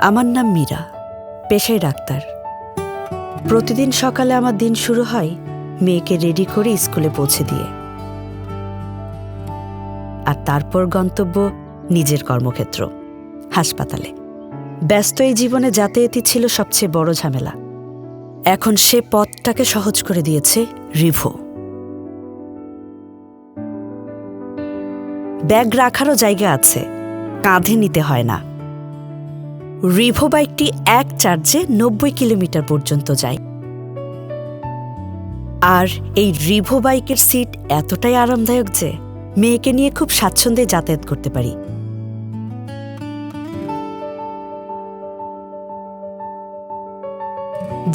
আমার নাম মীরা, পেশায় ডাক্তার। প্রতিদিন সকালে আমার দিন শুরু হয় মেয়েকে রেডি করে স্কুলে পৌঁছে দিয়ে, আর তারপর গন্তব্য নিজের কর্মক্ষেত্র, হাসপাতালে। ব্যস্ত এই জীবনে যাতায়াতই ছিল সবচেয়ে বড় ঝামেলা। এখন সে পথটাকে সহজ করে দিয়েছে রিভো। ব্যাগ রাখারও জায়গা আছে, কাঁধে নিতে হয় না। রিভো বাইকটি এক চার্জে 90 কিলোমিটার পর্যন্ত যায়। আর এই রিভো বাইকের সিট এতটাই আরামদায়ক যে মেয়েকে নিয়ে খুব স্বাচ্ছন্দ্যে যাতায়াত করতে পারি।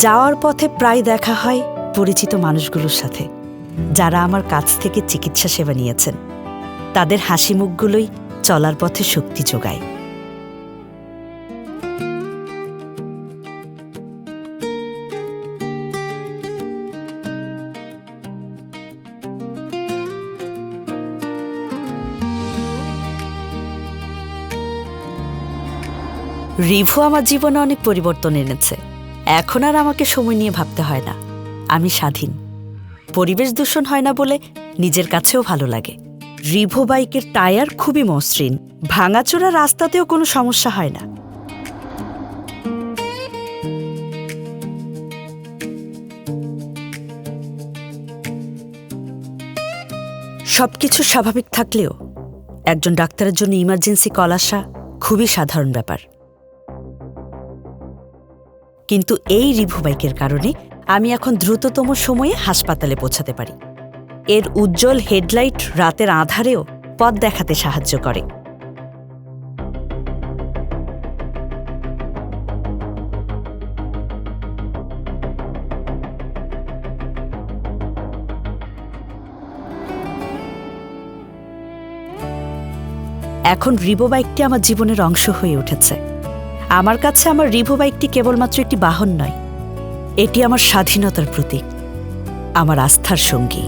যাওয়ার পথে প্রায় দেখা হয় পরিচিত মানুষগুলোর সাথে, যারা আমার কাছ থেকে চিকিৎসা সেবা নিয়েছেন। তাদের হাসি মুখগুলোই চলার পথে শক্তি যোগায়। রিভো আমার জীবনে অনেক পরিবর্তন এনেছে। এখন আর আমাকে সময় নিয়ে ভাবতে হয় না, আমি স্বাধীন। পরিবেশ দূষণ হয় না বলে নিজের কাছেও ভালো লাগে। রিভো বাইকের টায়ার খুবই মসৃণ, ভাঙাচোরা রাস্তাতেও কোনো সমস্যা হয় না। সবকিছু স্বাভাবিক থাকলেও একজন ডাক্তারের জন্য ইমার্জেন্সি কল আসা খুবই সাধারণ ব্যাপার। কিন্তু এই রিভো বাইকের কারণে আমি এখন দ্রুততম সময়ে হাসপাতালে পৌঁছাতে পারি। এর উজ্জ্বল হেডলাইট রাতের আঁধারেও পথ দেখাতে সাহায্য করে। এখন রিভো বাইকটি আমার জীবনের অংশ হয়ে উঠেছে। আমার কাছে আমার রিভো বাইকটি কেবলমাত্র একটি বাহন নয়, এটি আমার স্বাধীনতার প্রতীক, আমার আস্থার সঙ্গী।